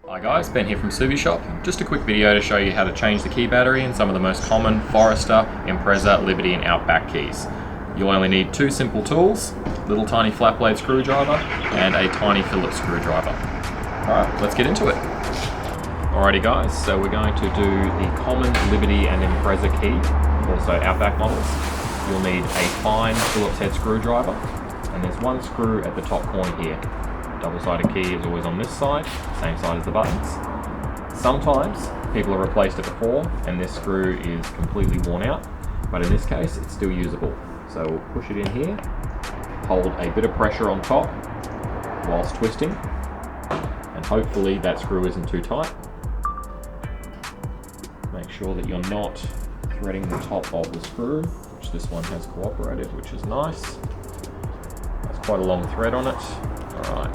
Hi guys, Ben here from Subie shop. Just a quick video to show you how to change the key battery in some of the most common Forester, Impreza, Liberty and Outback keys. You'll only need two simple tools, little tiny flat blade screwdriver and a tiny Phillips screwdriver. Alright, let's get into it. Alrighty guys, so we're going to do the common Liberty and Impreza key, also Outback models. You'll need a fine Phillips head screwdriver, and there's one screw at the top corner here. Double-sided key is always on this side, same side as the buttons. Sometimes people have replaced it before and this screw is completely worn out, but in this case it's still usable. So we'll push it in here, hold a bit of pressure on top whilst twisting, and hopefully that screw isn't too tight. Make sure that you're not threading the top of the screw, which this one has cooperated, which is nice. That's quite a long thread on it. Alright,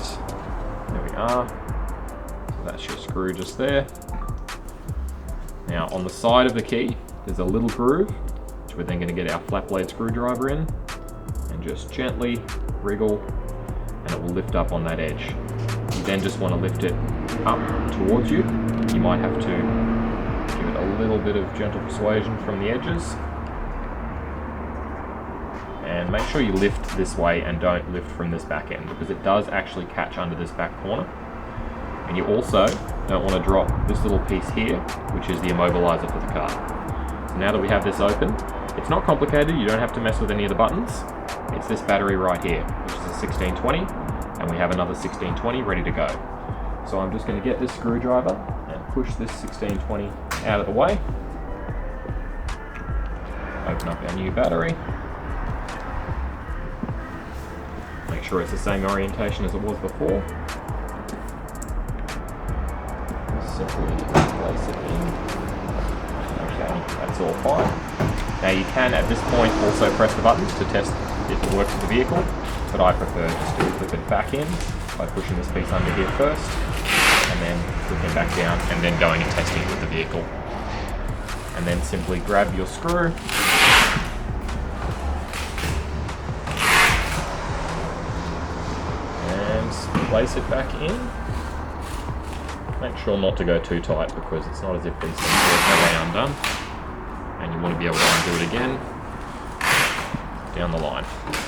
there we are. So that's your screw just there. Now on the side of the key, there's a little groove, which we're then going to get our flat blade screwdriver in, and just gently wriggle, and it will lift up on that edge. You then just want to lift it up towards you. You might have to give it a little bit of gentle persuasion from the edges. And make sure you lift this way and don't lift from this back end, because it does actually catch under this back corner. And you also don't want to drop this little piece here, which is the immobilizer for the car. So now that we have this open, it's not complicated, you don't have to mess with any of the buttons. It's this battery right here, which is a 1620, and we have another 1620 ready to go. So I'm just going to get this screwdriver and push this 1620 out of the way. Open up our new battery. Make sure it's the same orientation as it was before. Simply place it in. Okay, that's all fine. Now you can at this point also press the buttons to test if it works with the vehicle, but I prefer just to clip it back in by pushing this piece under here first, and then flipping back down, and then going and testing it with the vehicle. And then simply grab your screw, place it back in. Make sure not to go too tight, because it's not as if these things work their way undone, and you want to be able to undo it again down the line.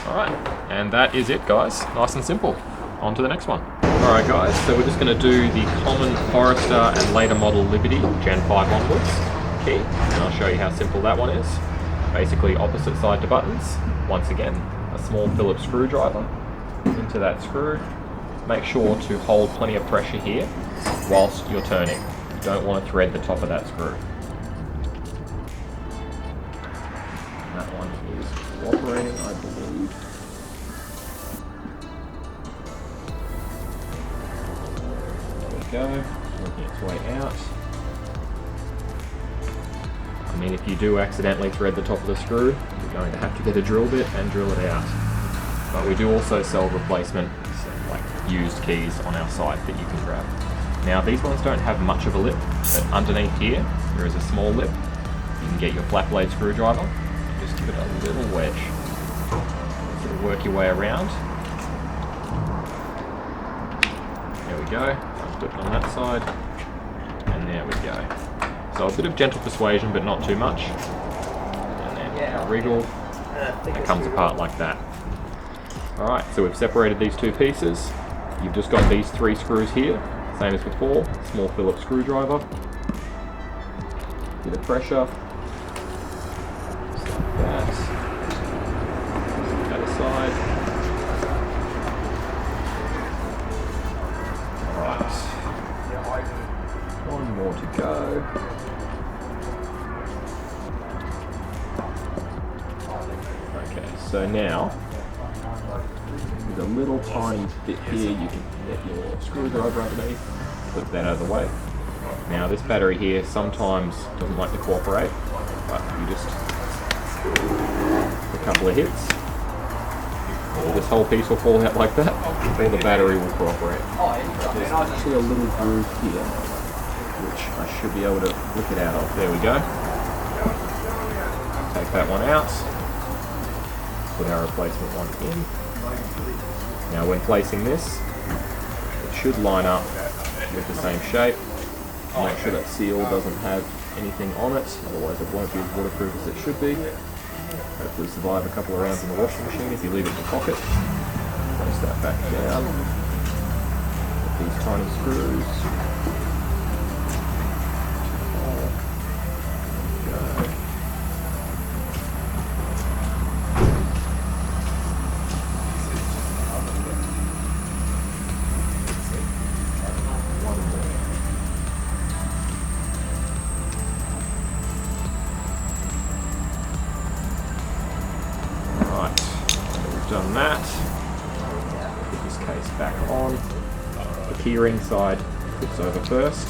Alright, and that is it guys, nice and simple. On to the next one. Alright guys, so we're just going to do the common Forester and later model Liberty Gen 5 onwards key, and I'll show you how simple that one is. Basically opposite side to buttons. Once again, a small Phillips screwdriver into that screw. Make sure to hold plenty of pressure here whilst you're turning. You don't want to thread the top of that screw. That one is cooperating, I believe. There we go, working its way out. I mean, if you do accidentally thread the top of the screw, you're going to have to get a drill bit and drill it out. But we do also sell replacement used keys on our site that you can grab. Now these ones don't have much of a lip, but underneath here there is a small lip. You can get your flat blade screwdriver and just give it a little wedge. Sort of work your way around. There we go. I'll flip it on that side, and there we go. So a bit of gentle persuasion, but not too much. And then a wriggle, and it comes apart like that. Alright, so we've separated these two pieces. You've just got these three screws here, same as before, small Phillips screwdriver. Bit of pressure, just like that. That aside. Alright, one more to go. Okay, so now, a little tiny bit here, you can get your screwdriver underneath, flip that out of the way. Now this battery here sometimes doesn't like to cooperate, but you just a couple of hits, this whole piece will fall out like that, or the battery will cooperate. There's actually a little groove here, which I should be able to flip it out of. There we go. Take that one out, put our replacement one in. Now when placing this, it should line up with the same shape. Make sure that seal doesn't have anything on it, otherwise it won't be as waterproof as it should be. Hopefully survive a couple of rounds in the washing machine if you leave it in the pocket. Place that back down. Get these tiny screws. Done that. Put this case back on. The keyring side flips over first,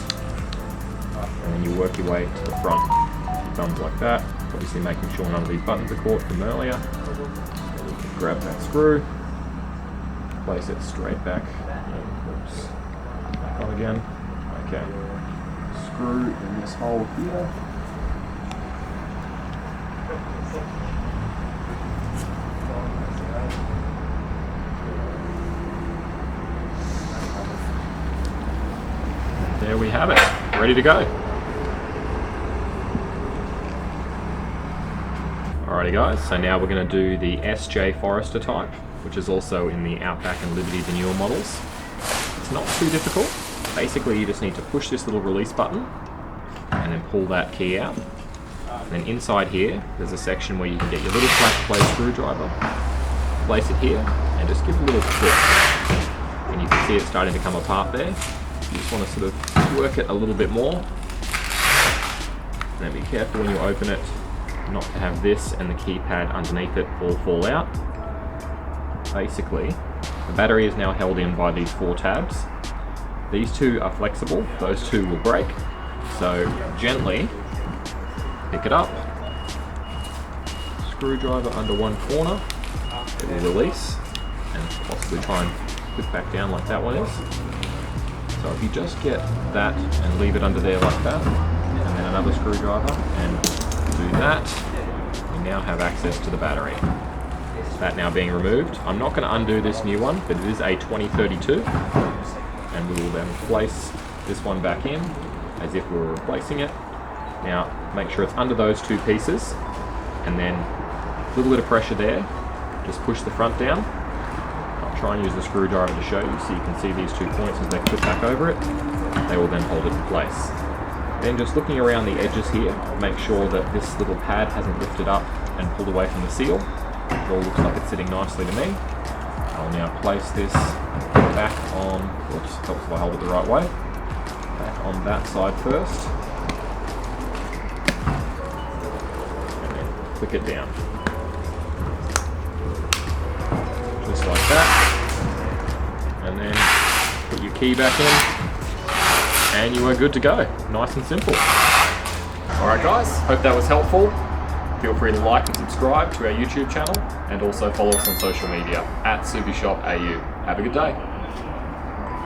and then you work your way to the front. Your thumbs like that. Obviously making sure none of these buttons are caught from earlier. Then you can grab that screw, place it straight back. Oops. Back on again. Okay. Screw in this hole here. There we have it, ready to go. Alrighty guys, so now we're going to do the SJ Forester type, which is also in the Outback and Liberty, the newer models. It's not too difficult. Basically you just need to push this little release button and then pull that key out. And then inside here, there's a section where you can get your little flat blade screwdriver, place it here, and just give a little twist. And you can see it starting to come apart there. You just want to sort of work it a little bit more. Now be careful when you open it not to have this and the keypad underneath it all fall out. Basically, the battery is now held in by these 4 tabs. These 2 are flexible, those 2 will break. So gently pick it up, screwdriver under one corner, it will release, and possibly try and put back down like that one is. So if you just get that and leave it under there like that, and then another screwdriver and do that, you now have access to the battery. That now being removed. I'm not going to undo this new one, but it is a 2032, and we will then place this one back in as if we were replacing it. Now make sure it's under those 2 pieces, and then a little bit of pressure there, just push the front down. Try and use the screwdriver to show you so you can see these 2 points as they clip back over it. They will then hold it in place. Then just looking around the edges here, make sure that this little pad hasn't lifted up and pulled away from the seal. It all looks like it's sitting nicely to me. I'll now place this back on, oops, helps if I hold it the right way, back on that side first, and then click it down. Just like that. And then put your key back in, and you are good to go. Nice and simple. Alright guys, hope that was helpful. Feel free to like and subscribe to our YouTube channel, and also follow us on social media @SubieShopAU. Have a good day.